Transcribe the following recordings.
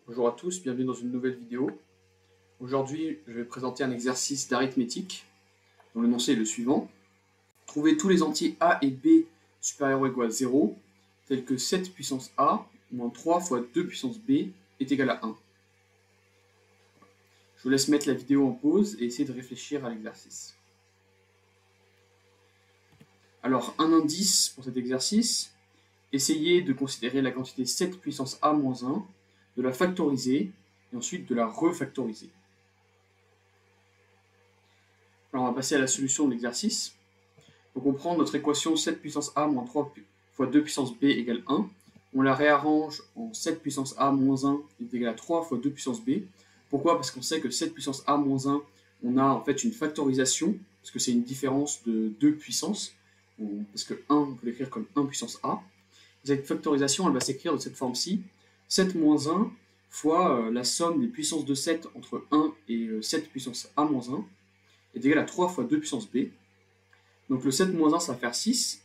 Bonjour à tous, bienvenue dans une nouvelle vidéo. Aujourd'hui, je vais présenter un exercice d'arithmétique dont l'énoncé est le suivant. Trouver tous les entiers a et b supérieurs ou égaux à 0, tels que 7 puissance a moins 3 fois 2 puissance b est égal à 1. Je vous laisse mettre la vidéo en pause et essayer de réfléchir à l'exercice. Alors, un indice pour cet exercice, essayez de considérer la quantité 7 puissance a moins 1, de la factoriser, et ensuite de la refactoriser. Alors on va passer à la solution de l'exercice. Donc on prend notre équation 7 puissance a moins 3 fois 2 puissance b égale 1. On la réarrange en 7 puissance a moins 1 est égal à 3 fois 2 puissance b. Pourquoi? Parce qu'on sait que 7 puissance a moins 1, on a en fait une factorisation, parce que c'est une différence de 2 puissances, parce que 1, on peut l'écrire comme 1 puissance a. Cette factorisation, elle va s'écrire de cette forme-ci. 7 moins 1 fois la somme des puissances de 7 entre 1 et 7 puissance a moins 1 est égal à 3 fois 2 puissance b. Donc le 7 moins 1, ça va faire 6.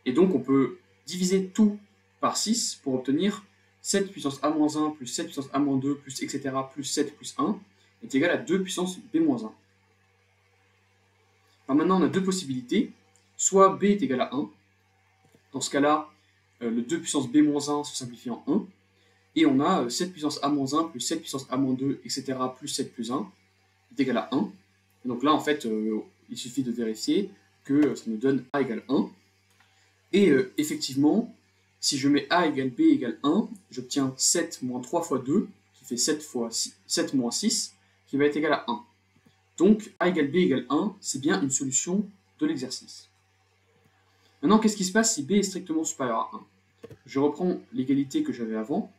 Et donc on peut diviser tout par 6 pour obtenir 7 puissance a moins 1 plus 7 puissance a moins 2 plus etc. plus 7 plus 1 est égal à 2 puissance b moins 1. Alors maintenant on a deux possibilités. Soit b est égal à 1. Dans ce cas-là, le 2 puissance b moins 1 se simplifie en 1. Et on a 7 puissance a moins 1 plus 7 puissance a moins 2, etc. plus 7 plus 1 est égal à 1. Et donc là, en fait, il suffit de vérifier que ça nous donne a égale 1. Et effectivement, si je mets a égale b égale 1, j'obtiens 7 moins 3 fois 2, qui fait 7 moins 6, qui va être égal à 1. Donc a égale b égale 1, c'est bien une solution de l'exercice. Maintenant, qu'est-ce qui se passe si b est strictement supérieur à 1? Je reprends l'égalité que j'avais avant.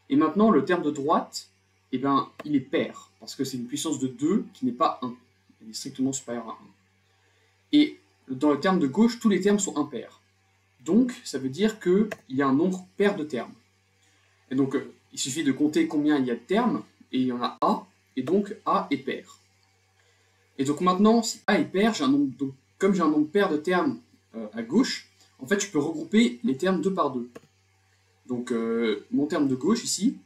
Et maintenant, le terme de droite, eh ben, il est pair, parce que c'est une puissance de 2 qui n'est pas 1. Il est strictement supérieur à 1. Et dans le terme de gauche, tous les termes sont impairs. Donc, ça veut dire qu'il y a un nombre pair de termes. Et donc, il suffit de compter combien il y a de termes, et il y en a a, et donc a est pair. Et donc maintenant, si a est pair, comme j'ai un nombre pair de termes à gauche, en fait, je peux regrouper les termes 2 par 2. Donc, mon terme de gauche, ici,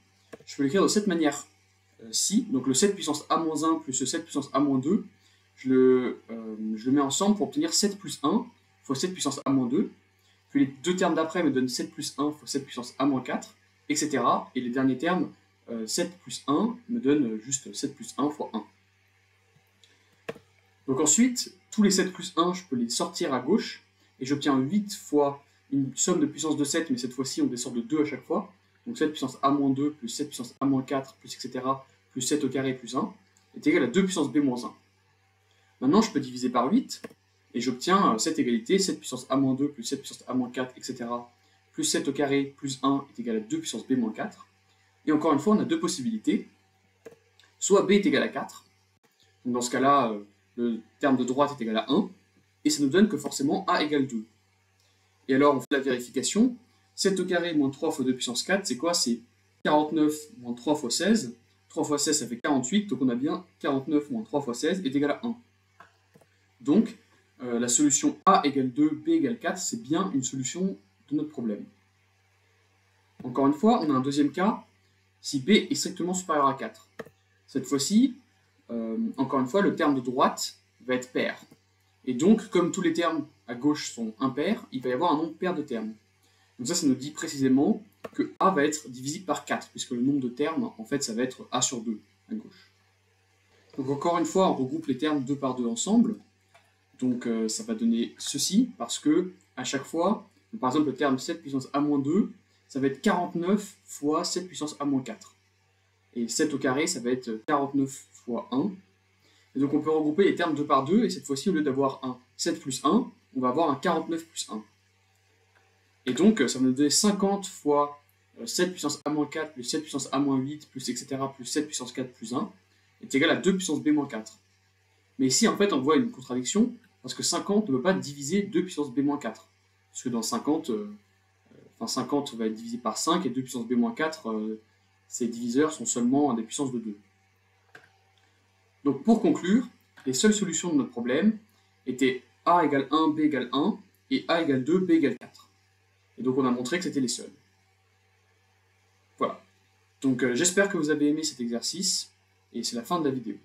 je peux l'écrire de cette manière-ci. Donc, le 7 puissance a-1 plus le 7 puissance a-2, je le mets ensemble pour obtenir 7 plus 1 fois 7 puissance a-2. Puis les deux termes d'après me donnent 7 plus 1 fois 7 puissance a-4, etc. Et les derniers termes, 7 plus 1 me donnent juste 7 plus 1 fois 1. Donc ensuite, tous les 7 plus 1, je peux les sortir à gauche, et j'obtiens 8 fois une somme de puissance de 7, mais cette fois-ci on descend de 2 à chaque fois. Donc 7 puissance a-2 plus 7 puissance a-4 plus etc. plus 7 au carré plus 1 est égal à 2 puissance b moins 1. Maintenant je peux diviser par 8 et j'obtiens cette égalité, 7 puissance a-2 plus 7 puissance a-4 etc. plus 7 au carré plus 1 est égal à 2 puissance b moins 4. Et encore une fois on a deux possibilités. Soit b est égal à 4, donc dans ce cas-là le terme de droite est égal à 1, et ça nous donne que forcément a égale 2. Et alors, on fait la vérification. 7 au carré moins 3 fois 2 puissance 4, c'est quoi? C'est 49 moins 3 fois 16. 3 fois 16, ça fait 48. Donc, on a bien 49 moins 3 fois 16 est égal à 1. Donc, la solution a égale 2, b égale 4, c'est bien une solution de notre problème. Encore une fois, on a un deuxième cas, si b est strictement supérieur à 4. Cette fois-ci, encore une fois, le terme de droite va être pair. Et donc, comme tous les termes à gauche sont impairs, il va y avoir un nombre pair de termes. Donc ça nous dit précisément que a va être divisible par 4, puisque le nombre de termes, en fait, ça va être a sur 2 à gauche. Donc encore une fois, on regroupe les termes 2 par 2 ensemble. Donc ça va donner ceci, parce que à chaque fois, par exemple, le terme 7 puissance a-2, ça va être 49 fois 7 puissance a-4. Et 7 au carré, ça va être 49 fois 1. Et donc on peut regrouper les termes 2 par 2, et cette fois-ci, au lieu d'avoir un 7 plus 1, on va avoir un 49 plus 1. Et donc ça va nous donner 50 fois 7 puissance a-4 plus 7 puissance a-8 plus etc. plus 7 puissance 4 plus 1 est égal à 2 puissance b-4. Mais ici, en fait, on voit une contradiction, parce que 50 ne peut pas diviser 2 puissance b-4. Parce que dans 50, 50 va être divisé par 5, et 2 puissance b-4, ces diviseurs sont seulement des puissances de 2. Donc pour conclure, les seules solutions de notre problème étaient a égale 1, b égale 1, et a égale 2, b égale 4. Et donc on a montré que c'était les seuls. Voilà. Donc j'espère que vous avez aimé cet exercice, et c'est la fin de la vidéo.